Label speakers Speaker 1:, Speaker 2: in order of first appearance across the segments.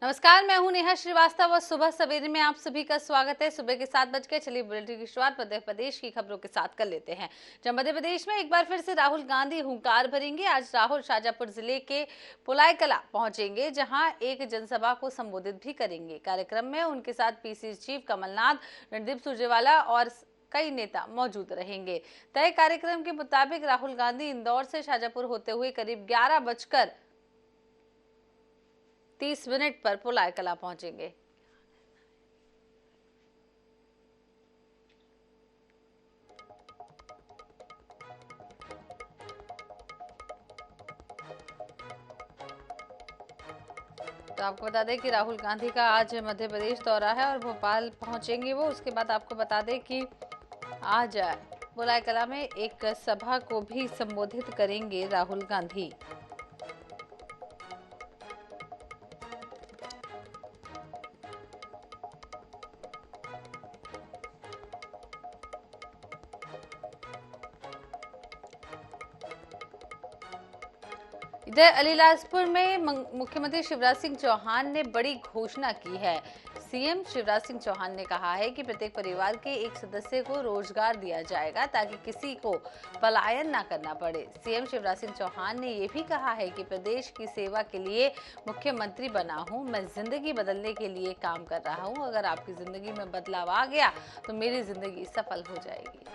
Speaker 1: नमस्कार, मैं हूं नेहा श्रीवास्तव और सुबह सवेरे में आप सभी का स्वागत है। सुबह के 7 बज के चलिए बुलेटिन की शुरुआत मध्य प्रदेश की खबरों के साथ कर लेते हैं। जब मध्य प्रदेश में एक बार फिर से राहुल गांधी हुंकार भरेंगे। आज राहुल शाजापुर जिले के पुलायकला पहुंचेंगे, जहां एक जनसभा को संबोधित भी करेंगे। कार्यक्रम में उनके साथ पीसीसी चीफ कमलनाथ, रणदीप सुरजेवाला और कई नेता मौजूद रहेंगे। तय कार्यक्रम के मुताबिक राहुल गांधी इंदौर से शाजापुर होते हुए करीब 11:30 पर पुलायकला पहुंचेंगे। तो आपको बता दें कि राहुल गांधी का आज मध्य प्रदेश दौरा है और भोपाल पहुंचेंगे वो। उसके बाद आपको बता दें कि आज पुलायकला में एक सभा को भी संबोधित करेंगे राहुल गांधी। इधर अलीराजपुर में मुख्यमंत्री शिवराज सिंह चौहान ने बड़ी घोषणा की है। सीएम शिवराज सिंह चौहान ने कहा है कि प्रत्येक परिवार के एक सदस्य को रोजगार दिया जाएगा ताकि किसी को पलायन ना करना पड़े। सीएम शिवराज सिंह चौहान ने ये भी कहा है कि प्रदेश की सेवा के लिए मुख्यमंत्री बना हूं, मैं जिंदगी बदलने के लिए काम कर रहा हूं। अगर आपकी जिंदगी में बदलाव आ गया तो मेरी जिंदगी सफल हो जाएगी।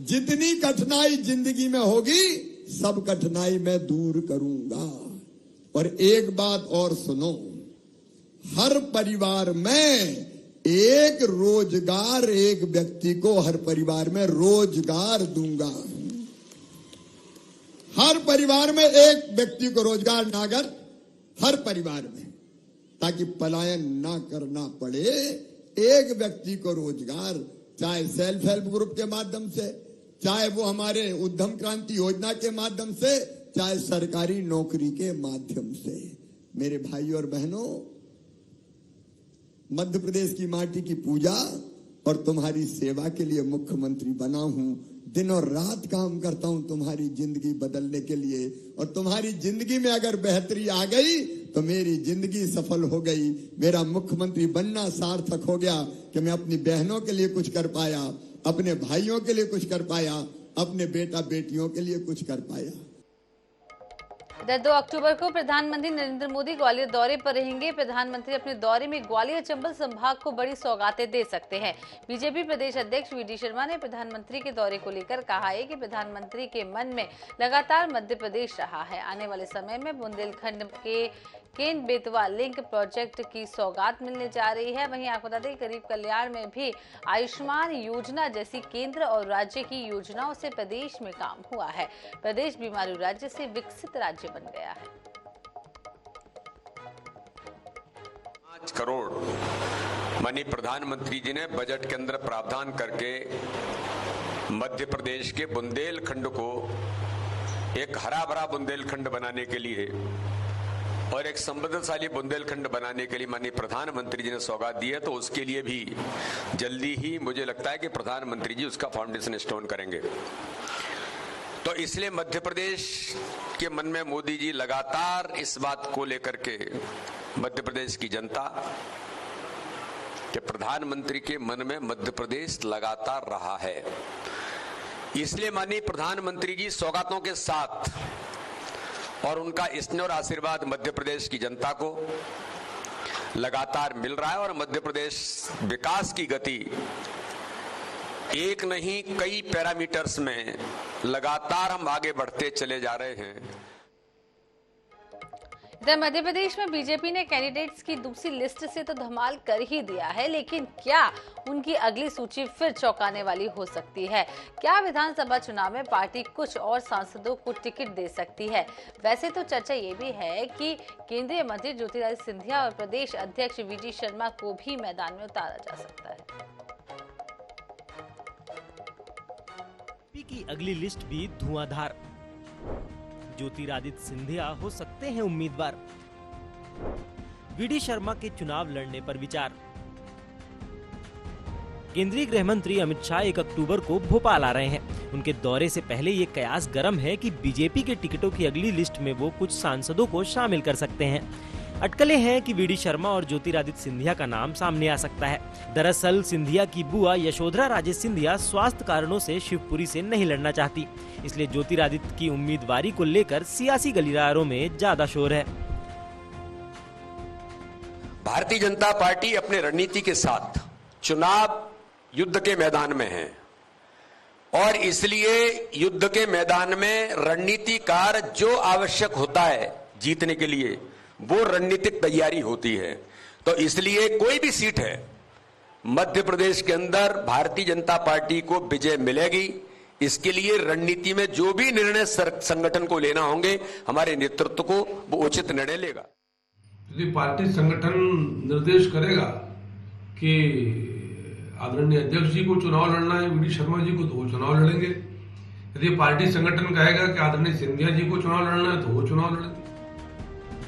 Speaker 2: जितनी कठिनाई जिंदगी में होगी सब कठिनाई मैं दूर करूंगा। और एक बात और सुनो, हर परिवार में एक रोजगार, एक व्यक्ति को हर परिवार में रोजगार दूंगा। हर परिवार में एक व्यक्ति को रोजगार नागर, हर परिवार में, ताकि पलायन ना करना पड़े। एक व्यक्ति को रोजगार, चाहे सेल्फ हेल्प ग्रुप के माध्यम से, चाहे वो हमारे उद्यम क्रांति योजना के माध्यम से, चाहे सरकारी नौकरी के माध्यम से। मेरे भाई और बहनों, मध्य प्रदेश की माटी की पूजा और तुम्हारी सेवा के लिए मुख्यमंत्री बना हूं। दिन और रात काम करता हूं तुम्हारी जिंदगी बदलने के लिए। और तुम्हारी जिंदगी में अगर बेहतरी आ गई तो मेरी जिंदगी सफल हो गई। मेरा मुख्यमंत्री बनना सार्थक हो गया कि मैं अपनी बहनों के लिए कुछ कर पाया, अपने भाइयों के लिए कुछ कर पाया, अपने बेटा बेटियों के लिए कुछ कर पाया।
Speaker 1: इधर 2 अक्टूबर को प्रधानमंत्री नरेंद्र मोदी ग्वालियर दौरे पर रहेंगे। प्रधानमंत्री अपने दौरे में ग्वालियर चंबल संभाग को बड़ी सौगातें दे सकते हैं। बीजेपी प्रदेश अध्यक्ष वीडी शर्मा ने प्रधानमंत्री के दौरे को लेकर कहा है कि प्रधानमंत्री के मन में लगातार मध्य प्रदेश रहा है। आने वाले समय में बुंदेलखंड के केन बेतवा लिंक प्रोजेक्ट की सौगात मिलने जा रही है। वहीं आपको बता दें गरीब कल्याण में भी आयुष्मान योजना जैसी केंद्र और राज्य की योजनाओं से प्रदेश में काम हुआ है। प्रदेश बीमारू राज्य से विकसित राज्य बन गया है।
Speaker 3: 5 करोड़ माननीय प्रधानमंत्री जी ने बजट के अंदर प्रावधान करके मध्य प्रदेश के बुंदेलखंड को एक हरा भरा बुंदेलखंड बनाने के लिए और एक समृद्धशाली बुंदेलखंड बनाने के लिए माननीय प्रधानमंत्री जी ने सौगात दी है। तो उसके लिए भी जल्दी ही मुझे लगता है कि प्रधानमंत्री जी उसका फाउंडेशन स्टोन करेंगे। तो इसलिए मध्य प्रदेश के मन में मोदी जी लगातार इस बात को लेकर के, मध्य प्रदेश की जनता के प्रधानमंत्री के मन में मध्य प्रदेश लगातार रहा है। इसलिए माननीय प्रधानमंत्री जी सौगातों के साथ और उनका स्नेह और आशीर्वाद मध्य प्रदेश की जनता को लगातार मिल रहा है। और मध्य प्रदेश विकास की गति एक नहीं कई पैरामीटर्स में लगातार हम आगे बढ़ते चले जा रहे हैं।
Speaker 1: इधर मध्य प्रदेश में बीजेपी ने कैंडिडेट्स की दूसरी लिस्ट से तो धमाल कर ही दिया है, लेकिन क्या उनकी अगली सूची फिर चौंकाने वाली हो सकती है? क्या विधानसभा चुनाव में पार्टी कुछ और सांसदों को टिकट दे सकती है? वैसे तो चर्चा ये भी है कि केंद्रीय मंत्री ज्योतिरादित्य सिंधिया और प्रदेश अध्यक्ष वीडी शर्मा को भी मैदान में उतारा जा सकता है।
Speaker 4: की अगली लिस्ट भी धुआंधार। ज्योतिरादित्य सिंधिया हो सकते हैं उम्मीदवार। वीडी शर्मा के चुनाव लड़ने पर विचार। केंद्रीय गृह मंत्री अमित शाह 1 अक्टूबर को भोपाल आ रहे हैं। उनके दौरे से पहले ये कयास गर्म है कि बीजेपी के टिकटों की अगली लिस्ट में वो कुछ सांसदों को शामिल कर सकते हैं। अटकलें हैं कि वीडी शर्मा और ज्योतिरादित्य सिंधिया का नाम सामने आ सकता है। दरअसल सिंधिया की बुआ यशोधरा राजे सिंधिया स्वास्थ्य कारणों से शिवपुरी से नहीं लड़ना चाहती, इसलिए ज्योतिरादित्य की उम्मीदवारी को लेकर सियासी गलियारों में ज्यादा शोर है।
Speaker 3: भारतीय जनता पार्टी अपने रणनीति के साथ चुनाव युद्ध के मैदान में है और इसलिए युद्ध के मैदान में रणनीतिकार जो आवश्यक होता है जीतने के लिए वो रणनीतिक तैयारी होती है। तो इसलिए कोई भी सीट है मध्य प्रदेश के अंदर भारतीय जनता पार्टी को विजय मिलेगी। इसके लिए रणनीति में जो भी निर्णय संगठन को लेना होंगे, हमारे नेतृत्व को वो उचित निर्णय लेगा।
Speaker 5: यदि पार्टी संगठन निर्देश करेगा कि आदरणीय अध्यक्ष जी को चुनाव लड़ना है, वीडी शर्मा जी को, तो वो चुनाव लड़ेंगे। यदि पार्टी संगठन कहेगा कि आदरणीय सिंधिया जी को चुनाव लड़ना है, तो वो चुनाव लड़ेंगे।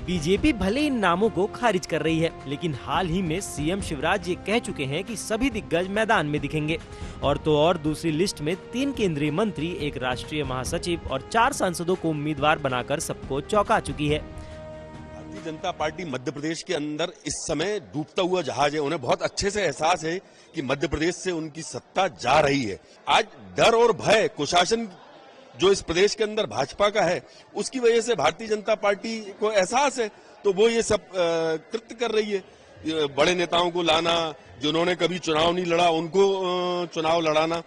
Speaker 4: बीजेपी भले इन नामों को खारिज कर रही है, लेकिन हाल ही में सीएम शिवराज ये कह चुके हैं कि सभी दिग्गज मैदान में दिखेंगे। और तो और दूसरी लिस्ट में 3 केंद्रीय मंत्री, 1 राष्ट्रीय महासचिव और 4 सांसदों को उम्मीदवार बनाकर सबको चौंका चुकी है।
Speaker 6: भारतीय जनता पार्टी मध्य प्रदेश के अंदर इस समय डूबता हुआ जहाज है। उन्हें बहुत अच्छे से एहसास है कि मध्य प्रदेश से उनकी सत्ता जा रही है। आज डर और भय, कुशासन जो इस प्रदेश के अंदर भाजपा का है, उसकी वजह से भारतीय जनता पार्टी को एहसास है, तो वो ये सब कृत्य कर रही है। बड़े नेताओं को लाना, जिन्होंने कभी चुनाव नहीं लड़ा उनको चुनाव लड़ाना।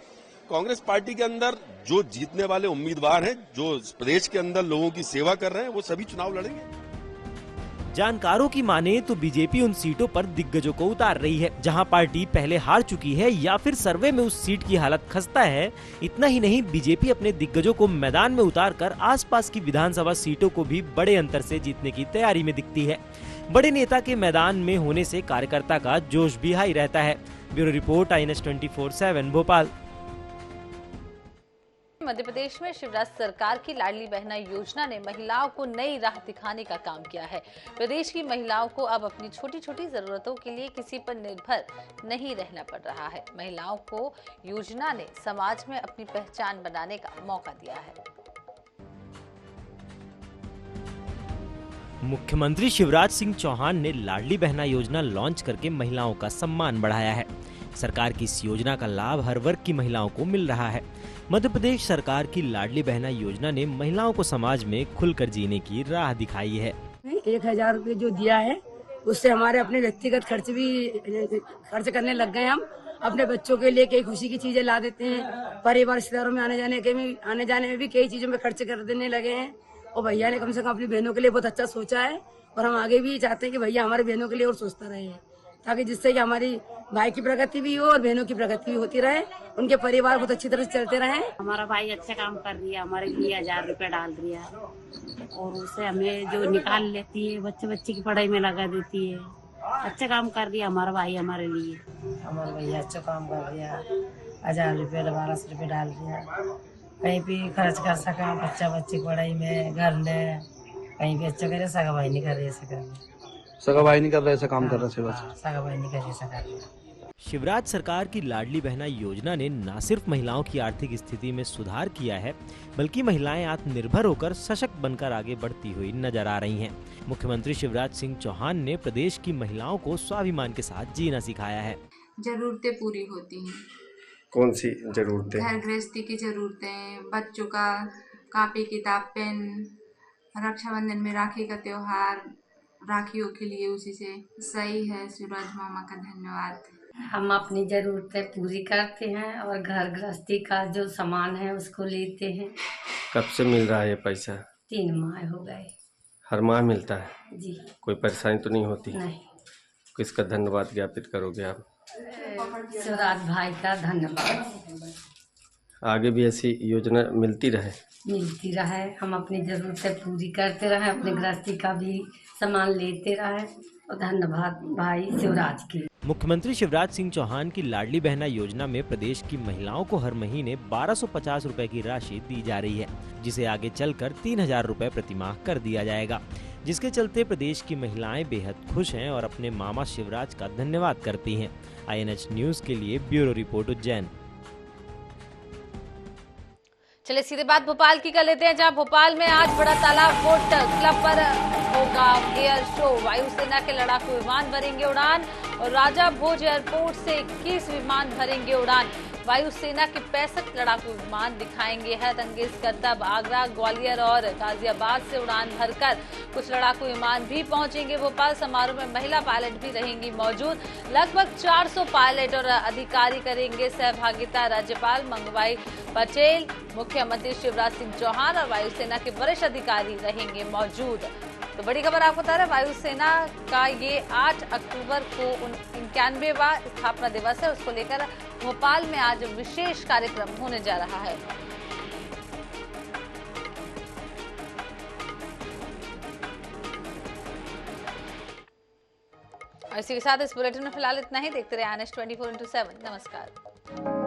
Speaker 6: कांग्रेस पार्टी के अंदर जो जीतने वाले उम्मीदवार हैं, जो इस प्रदेश के अंदर लोगों की सेवा कर रहे हैं, वो सभी चुनाव लड़ेंगे।
Speaker 4: जानकारों की माने तो बीजेपी उन सीटों पर दिग्गजों को उतार रही है जहां पार्टी पहले हार चुकी है या फिर सर्वे में उस सीट की हालत खस्ता है। इतना ही नहीं, बीजेपी अपने दिग्गजों को मैदान में उतारकर आसपास की विधानसभा सीटों को भी बड़े अंतर से जीतने की तैयारी में दिखती है। बड़े नेता के मैदान में होने से कार्यकर्ता का जोश भी हाई रहता है। Bureau report, INS 24/7 Bhopal.
Speaker 1: Madhya Pradesh में शिवराज सरकार की लाडली बहना योजना ने महिलाओं को नई राह दिखाने का काम किया है। प्रदेश की महिलाओं को अब अपनी छोटी छोटी जरूरतों के लिए किसी पर निर्भर नहीं रहना पड़ रहा है। महिलाओं को योजना ने समाज में अपनी पहचान बनाने का मौका दिया है।
Speaker 4: मुख्यमंत्री शिवराज सिंह चौहान ने लाडली बहना योजना लॉन्च करके महिलाओं का सम्मान बढ़ाया है। सरकार की इस योजना का लाभ हर वर्ग की महिलाओं को मिल रहा है। मध्य प्रदेश सरकार की लाडली बहना योजना ने महिलाओं को समाज में खुलकर जीने की राह दिखाई है।
Speaker 7: 1000 रुपये जो दिया है उससे हमारे अपने व्यक्तिगत खर्च करने लग गए। हम अपने बच्चों के लिए कई खुशी की चीजें ला देते हैं। परिवार रिश्तेदारों में आने जाने में भी कई चीजों में खर्च कर देने लगे हैं। और भैया ने कम से कम अपनी बहनों के लिए बहुत अच्छा सोचा है और हम आगे भी चाहते हैं कि भैया हमारी बहनों के लिए और सोचता रहे, ताकि जिससे कि हमारी भाई की प्रगति भी हो और बहनों की प्रगति भी होती रहे, उनके परिवार बहुत अच्छी तरह से चलते रहे।
Speaker 8: हमारा भाई अच्छा काम कर रही है, हमारे लिए 1000 रुपए डाल रही है और उससे हमें जो निकाल लेती है, बच्चे की पढ़ाई में लगा देती है। अच्छा काम कर रही है हमारा भाई हमारे लिए।
Speaker 9: हमारा भैया अच्छा काम कर रही है, 1000 रुपये 1200 रुपये डाल रही है। कहीं भी खर्च कर सका, बच्चे की पढ़ाई में, घर में कहीं भी अच्छा करे। सगा भाई नहीं कर रही ऐसा काम कर रहा सगा भाई नहीं कर रही ऐसा कर।
Speaker 4: शिवराज सरकार की लाडली बहना योजना ने न सिर्फ महिलाओं की आर्थिक स्थिति में सुधार किया है, बल्कि महिलाएं आत्मनिर्भर होकर सशक्त बनकर आगे बढ़ती हुई नजर आ रही हैं। मुख्यमंत्री शिवराज सिंह चौहान ने प्रदेश की महिलाओं को स्वाभिमान के साथ जीना सिखाया है।
Speaker 10: जरूरतें पूरी होती हैं।
Speaker 11: कौन सी जरूरतें? घर
Speaker 10: गृहस्थी की जरूरतें, बच्चों का कॉपी किताब पेन, रक्षाबंधन में राखी का त्योहार, राखियों के लिए उसी से। सही है, शिवराज मामा का धन्यवाद।
Speaker 8: हम अपनी जरूरतें पूरी करते हैं और घर गृहस्थी का जो सामान है उसको लेते हैं।
Speaker 11: कब से मिल रहा है ये पैसा?
Speaker 8: 3 माह हो गए।
Speaker 11: हर माह मिलता है
Speaker 8: जी।
Speaker 11: कोई परेशानी तो नहीं होती?
Speaker 8: नहीं।
Speaker 11: किसका धन्यवाद ज्ञापित करोगे आप?
Speaker 8: शिवराज भाई का धन्यवाद।
Speaker 11: आगे भी ऐसी योजना मिलती रहे।
Speaker 8: हम अपनी जरूरतें पूरी करते रहे, अपने गृहस्थी का भी सामान लेते रहे और धन्यवाद भाई शिवराज की।
Speaker 4: मुख्यमंत्री शिवराज सिंह चौहान की लाडली बहना योजना में प्रदेश की महिलाओं को हर महीने 1250 रुपए की राशि दी जा रही है, जिसे आगे चलकर 3000 रुपए प्रतिमाह कर दिया जाएगा। जिसके चलते प्रदेश की महिलाएं बेहद खुश हैं और अपने मामा शिवराज का धन्यवाद करती हैं। INH न्यूज के लिए ब्यूरो रिपोर्ट उज्जैन।
Speaker 1: चलिए सीधे बात भोपाल की कर लेते हैं, जहां भोपाल में आज बड़ा तालाब बोट क्लब पर होगा एयर शो। वायुसेना के लड़ाकू विमान भरेंगे उड़ान और राजा भोज एयरपोर्ट से 21 विमान भरेंगे उड़ान। वायुसेना के 65 लड़ाकू विमान दिखाएंगे हैरतअंगेज करतब। आगरा, ग्वालियर और गाजियाबाद से उड़ान भरकर कुछ लड़ाकू विमान भी पहुंचेंगे भोपाल। समारोह में महिला पायलट भी रहेंगी मौजूद। लगभग 400 पायलट और अधिकारी करेंगे सहभागिता। राज्यपाल मंगवाई पटेल, मुख्यमंत्री शिवराज सिंह चौहान और वायुसेना के वरिष्ठ अधिकारी रहेंगे मौजूद। तो बड़ी खबर आपको बता रहे, वायुसेना का ये 8 अक्टूबर को 91वां स्थापना दिवस है, उसको लेकर भोपाल में आज विशेष कार्यक्रम होने जा रहा है। और इसी के साथ इस बुलेटिन में फिलहाल इतना ही। देखते रहे INH 24/7। नमस्कार।